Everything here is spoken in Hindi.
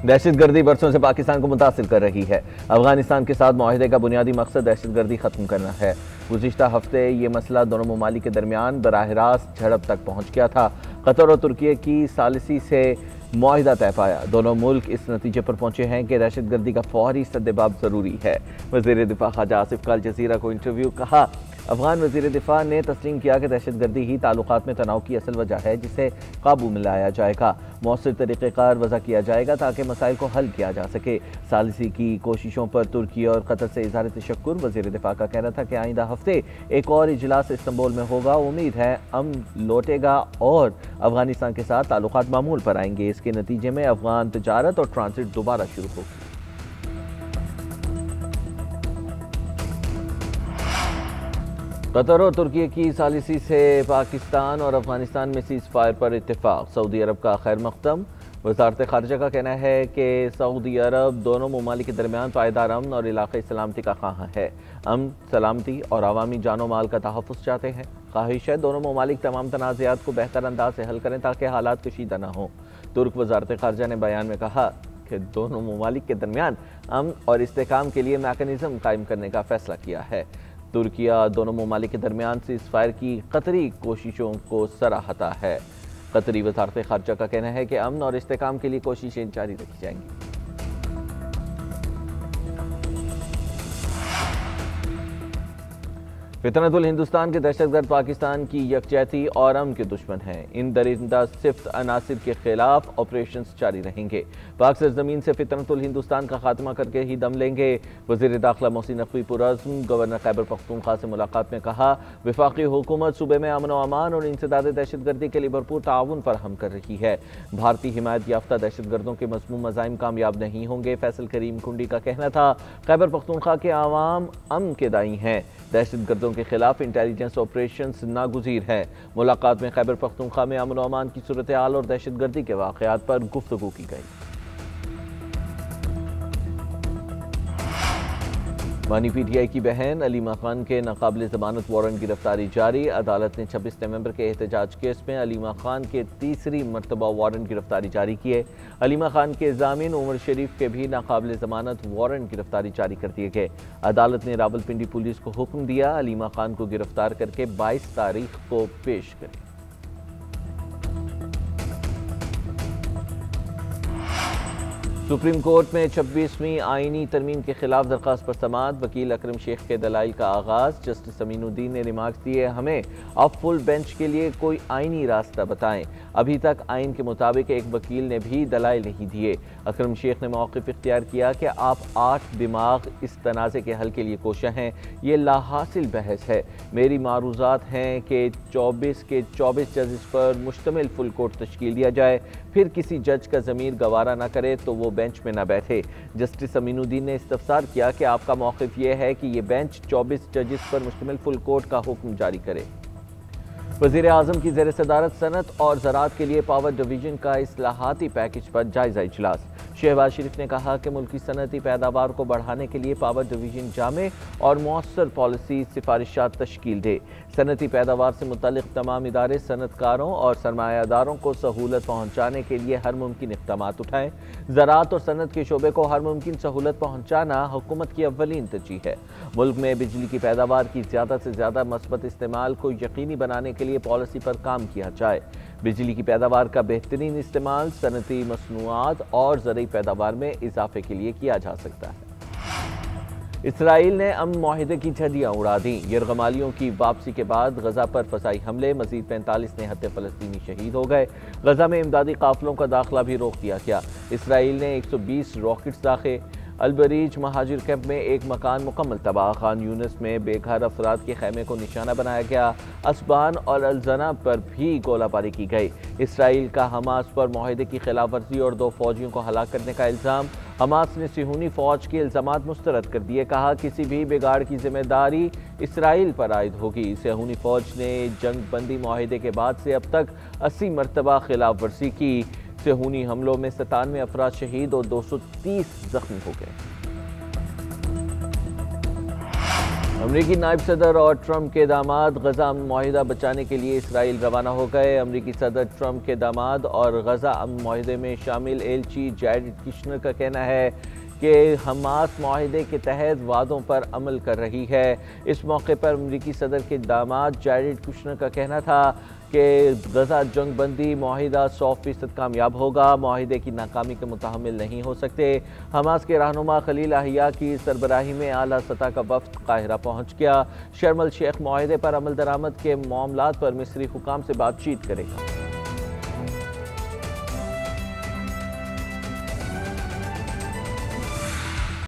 दहशतगर्दी बरसों से पाकिस्तान को मुतासिर कर रही है। अफगानिस्तान के साथ मुआहदे का बुनियादी मकसद दहशतगर्दी खत्म करना है। गुज़िश्ता हफ्ते ये मसला दोनों ममालिक के दरमियान बराह रास्त झड़प तक पहुँच गया था। कतर और तुर्की की सालिसी से मुआहिदा तय पाया। दोनों मुल्क इस नतीजे पर पहुंचे हैं कि दहशतगर्दी का फौरी सद्देबाब ज़रूरी है। वज़ीर दिफा ख्वाजा आसिफ का अल जज़ीरा को इंटरव्यू। कहा, अफगान वज़ीर दिफा ने तस्लीम किया कि दहशतगर्दी ही ताल्लुकात में तनाव की असल वजह है, जिसे काबू में लाया जाएगा। मौसर तरीक़ेकार वज़ा किया जाएगा ताकि मसाइल को हल किया जा सके। सालिसी की कोशिशों पर तुर्की और कतर से इज़हार तशक्कुर। वज़ीर दिफा का कहना था कि आइंदा हफ्ते एक और इजलास इस्तांबुल में होगा। उम्मीद है अमन लौटेगा और अफगानिस्तान के साथ ताल्लुकात मामूल पर आएंगे। इसके नतीजे में अफगान तजारत और ट्रांसिट दोबारा शुरू होगी। कतर और तुर्की की सालिसी से पाकिस्तान और अफगानिस्तान में सीज़ फायर पर इत्तेफाक। सऊदी अरब का खैर मकदम। वज़ारत ख़ारिजा का कहना है कि सऊदी अरब दोनों ममालिक के दरमियान पायदार अमन और इलाक़ाई सलामती का ख़्वाह है। अमन, सलामती और अवामी जानो माल का तहफ़्फ़ुज़ चाहते हैं। ख्वाहिश है दोनों ममालिक तमाम तनाज़ात को बेहतर अंदाज से हल करें ताकि हालात कशीदा न हों। तुर्क वज़ारत ख़ारिजा ने बयान में कहा कि दोनों ममालिक के दरमियान अमन और इस्तेहकाम के लिए मैकेनिज़्म कायम करने का फ़ैसला किया है। तुर्किया दोनों ममालिक के दरमियान सीज़ फायर की कतरी कोशिशों को सराहता है। कतरी वज़ारत ख़ारिजा का कहना है कि अमन और इस्तेहकाम के लिए कोशिशें जारी रखी जाएंगी। फितनतुल हिंदुस्तान के दहशतगर्द पाकिस्तान की यकजहती और अमन के दुश्मन हैं। इन दरिंदा सिफ्त अनासिर के खिलाफ ऑपरेशन जारी रहेंगे। पाक सरजमीन से फितनतुल हिंदुस्तान का खात्मा करके ही दम लेंगे। वज़ीर दाखिला मोहसिन नकवी पुरअज़्म गवर्नर खैबर पख्तूनख्वा से मुलाकात में कहा, वफाकी हुकूमत सूबे में अमन व अमान और इंसदाद दहशतगर्दी के लिए भरपूर ताउन फराहम कर रही है। भारतीय हिमायत याफ्ता दहशतगर्दों के मज़मूम मज़ाइम कामयाब नहीं होंगे। फैसल करीम कुंडी का कहना था, खैबर पख्तूनख्वा के आवाम अमन के दाई हैं। दहशतगर्दों के खिलाफ इंटेलिजेंस ऑपरेशन नागुज़ीर है। मुलाकात में खैबर पख्तूनख्वा में अमन व अमान की सूरत हाल और दहशतगर्दी के वाक़यात पर गुफ्तगू की गई। बानी पीटीआई की बहन अलीमा खान के नाकाबिल ज़मानत वारंट गिरफ्तारी जारी। अदालत ने 26 नवंबर के एहतजाज केस में अलीमा खान के तीसरी मरतबा वारंट गिरफ्तारी जारी किए। अलीमा खान के जामीन उमर शरीफ के भी नाकाबिल ज़मानत वारंट गिरफ्तारी जारी कर दिए गए। अदालत ने रावलपिंडी पुलिस को हुक्म दिया, अलीमा खान को गिरफ्तार करके 22 तारीख को पेश करें। सुप्रीम कोर्ट में 26वीं आईनी तरमीम के खिलाफ दरख्वास्त पर समाअत। वकील अकरम शेख के दलाइल का आगाज। जस्टिस अमीनुद्दीन ने रिमार्क्स दिए, हमें अब फुल बेंच के लिए कोई आईनी रास्ता बताएं। अभी तक आइन के मुताबिक एक वकील ने भी दलाइल नहीं दिए। अकरम शेख ने मौक़िफ़ इख्तियार किया कि आप 8 दिमाग इस तनाज़े के हल के लिए कोशा हैं। ये लाहासिल बहस है। मेरी मारूज़ात हैं कि 24 के 24 जजेस पर मुश्तमिल फुल कोर्ट तश्कील दिया जाए, फिर किसी जज का ज़मीर गवारा न करे तो वो बेंच में न बैठे। जस्टिस अमीनुद्दीन ने इस्तफसार किया कि आपका मौक़िफ़ ये है कि ये बेंच 24 जजेस पर मुश्तमिल फुल कोर्ट का हुक्म जारी करे। वज़ीर आज़म की ज़ेर सदारत सनत और ज़राअत के लिए पावर डिवीज़न का इस्लाहाती पैकेज पर जायज़ा इजलास। शहबाज शरीफ ने कहा कि मुल्क की सनती पैदावार को बढ़ाने के लिए पावर डिवीज़न जामे और मौसर पॉलिसी सिफारिशात तश्कील दे। सनती पैदावार से मुतल्लिक़ तमाम इदारे सनतकारों और सरमायादारों को सहूलत पहुँचाने के लिए हर मुमकिन इक़दामात उठाएँ। ज़राअत और सनत के शोबे को हर मुमकिन सहूलत पहुँचाना हुकूमत की अव्वलीन तरजीह है। मुल्क में बिजली की पैदावार की ज़्यादा से ज़्यादा मस्बत इस्तेमाल को यकीनी बनाने के लिए पॉलिसी पर काम किया जाए। बिजली की पैदावार का बेहतरीन इस्तेमाल सनती मसनूआत और ज़रई पैदावार में इजाफे के लिए किया जा सकता है। इसराइल ने अमन मुआहिदे की झंडियाँ उड़ा दी। यरगमालियों की वापसी के बाद गजा पर फसाई हमले, मजीद 45 निहत्ते फ़लस्तीनी शहीद हो गए। गजा में इमदादी काफिलों का दाखिला भी रोक दिया गया। इसराइल ने 120 रॉकेट्स दाखे। अलबरीज महाजिर कैंप में एक मकान मुकम्मल तबाह। खान यूनिस में बेघर अफराद के खैमे को निशाना बनाया गया। असबान और अलजना पर भी गोलाबारी की गई। इसराइल का हमास पर मुआहिदे की खिलाफ वर्जी और 2 फौजियों को हलाक करने का इल्ज़ाम। हमास ने सिहूनी फौज के इल्ज़ामात मुस्तरद कर दिए। कहा, किसी भी बिगाड़ की जिम्मेदारी इसराइल पर आयद होगी। सिहूनी फौज ने जंग बंदी मुआहिदे के बाद से अब तक 80 मरतबा खिलाफ वर्जी की। सिहूनी हमलों में 97 अफराद शहीद और 230 जख्मी हो गए। अमरीकी नायब सदर और ट्रंप के दामाद गजा अमन मुआहिदा बचाने के लिए इसराइल रवाना हो गए। अमरीकी सदर ट्रंप के दामाद और गजा अमन मुआहिदे में शामिल एलची जैरेड कुशनर का कहना है कि हमास मुआहिदे के तहत वादों पर अमल कर रही है। इस मौके पर अमरीकी सदर के दामाद जैरेड कुशनर का कहना था कि गजा जंग बंदी मुआहिदा 100% कामयाब होगा, मुआहिदे की नाकामी के मुतहम्मिल नहीं हो सकते। हमास के रहनुमा खलील अहिया की सरबराही में आला सतह का वफ्द काहिरा पहुँच गया। शर्म अल शेख मुआहिदे पर अमल दरामद के मामलात पर मिस्री हुकाम से बातचीत करेगा।